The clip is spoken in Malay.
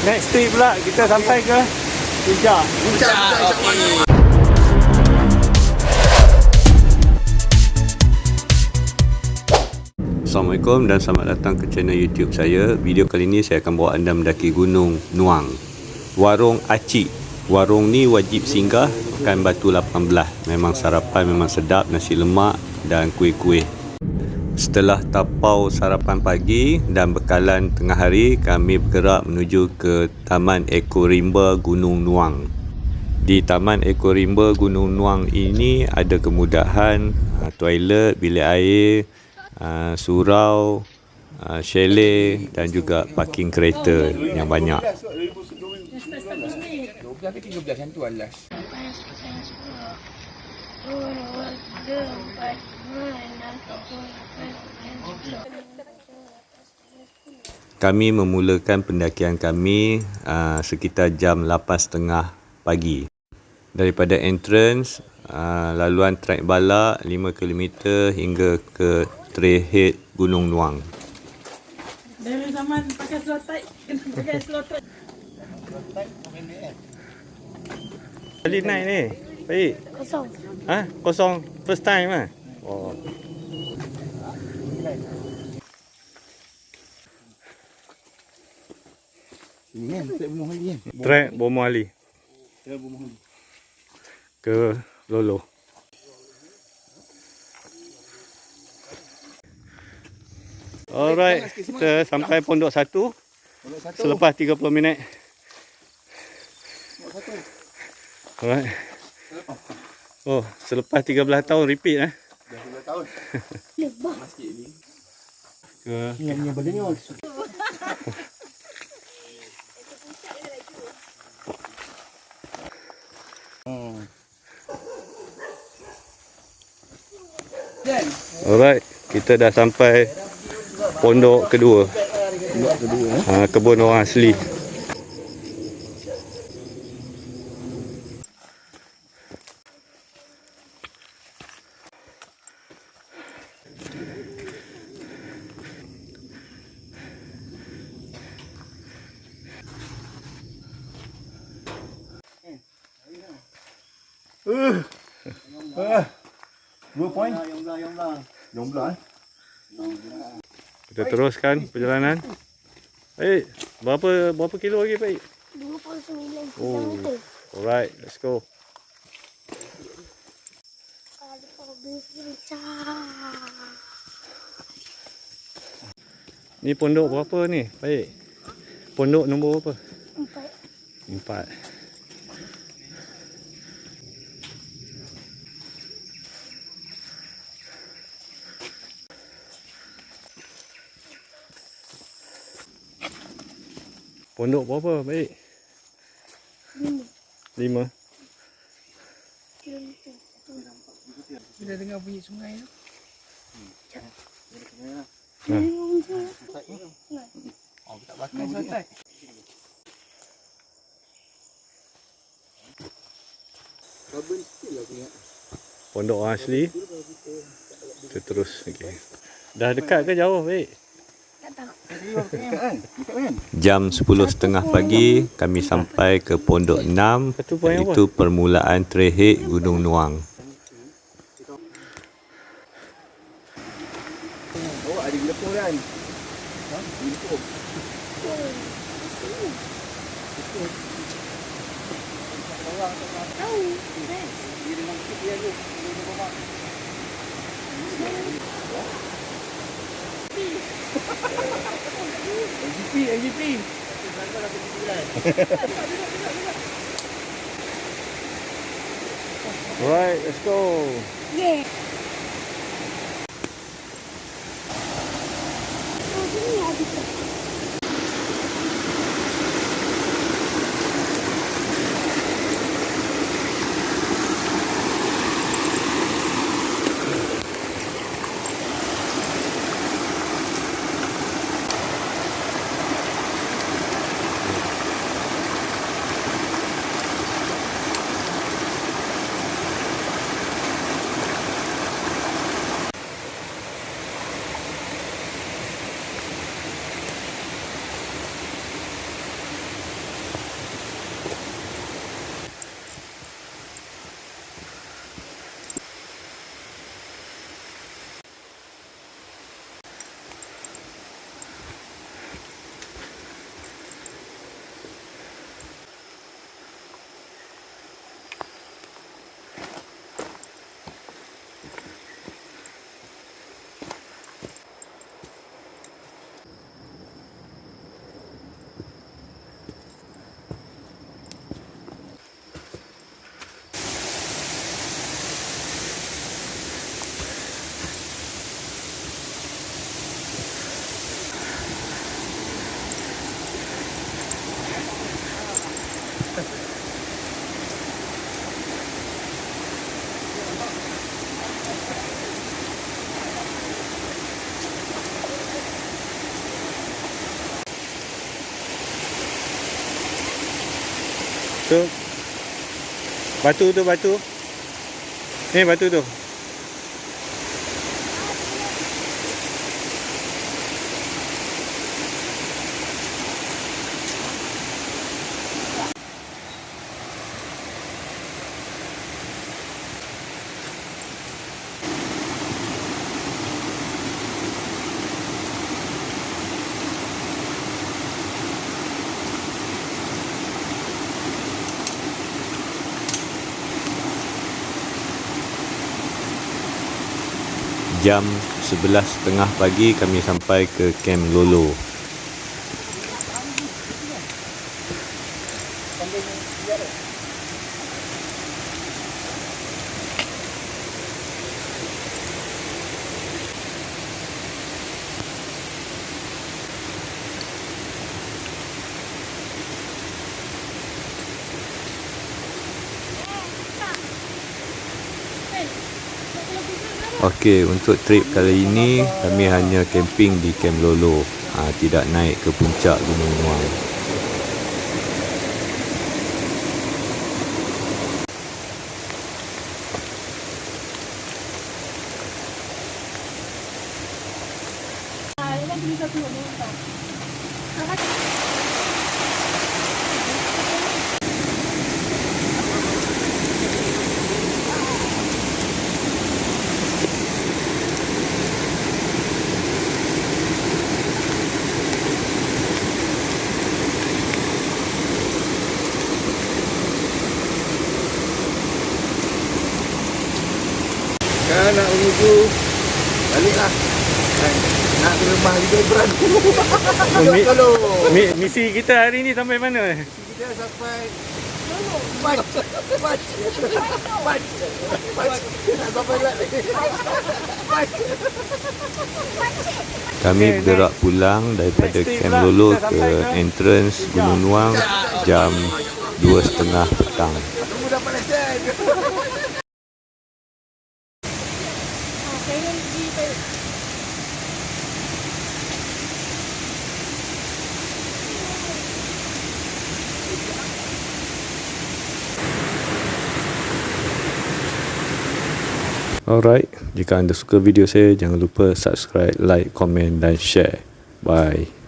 Next trip pula kita sampai ke Puncak. Okey. Assalamualaikum dan selamat datang ke channel YouTube saya. Video kali ini saya akan bawa anda mendaki Gunung Nuang. Warung Acik. Warung ni wajib singgah, makan batu 18. Memang sarapan memang sedap, nasi lemak dan kuih-kuih. Setelah tapau sarapan pagi dan bekalan tengah hari, kami bergerak menuju ke Taman Ekorimba Gunung Nuang. Di Taman Ekorimba Gunung Nuang ini ada kemudahan toilet, bilik air, surau, chalet dan juga parking kereta yang banyak. 12 ke 13 yang tu alas. Kami memulakan pendakian kami sekitar jam 8.30 pagi. Daripada entrance, laluan trek balak 5 km hingga ke trailhead Gunung Nuang. Dari zaman pakai slow tide, kena pakai slow tide. Kali naik ni, baik. Kosong. Kosong first time ah. Oh. Ini kan trek Bomoh Ali kan. Trek Bomoh Ali Trek Bomoh Ali. ke Lolo. Alright, kita sampai Pondok 1 selepas 30 minit. Alright. Oh, selepas 13 tahun repeat 13 tahun. Lebah. Sikit ni. Ke Yang badannya Alright, kita dah sampai pondok kedua. Kebun orang asli. Yang belah. Kita teruskan perjalanan. Berapa kilo lagi, Pak? 29 Oh. km. Alright, let's go. Ada habis gencang. Ni pondok berapa ni? Baik. Pondok nombor berapa? 4. Pondok berapa? Baik. 5. Kita dengar bunyi sungai tu. Oh, tak pakai santai. Kabel sikit lah punya. Pondok orang asli. Kita terus lagi. Dah dekat ke jauh, Baik? Jam 10.30 pagi kami sampai ke Pondok 6, iaitu permulaan trailhead Gunung Nuang. Oh, ada gelepuh kan? Gelepuh. NGP. Right, let's go. Yeah. Oh, sini ada. Tu. Batu tu, batu. Ni batu tu. Jam 11.30 pagi kami sampai ke Camp Lolo. Okey, untuk trip kali ini kami hanya camping di Camp Lolo. Tidak naik ke puncak Gunung Nuang. Kan nak menuju baliklah. Kan nak ke rumah juga beran. Kalau Misi kita hari ni sampai mana? kita sampai Kami bergerak pulang daripada Camp Lolo ke entrance Gunung Nuang jam 2.30 petang. tunggu dapat lesen. Alright, jika anda suka video saya, jangan lupa subscribe, like, komen dan share. Bye.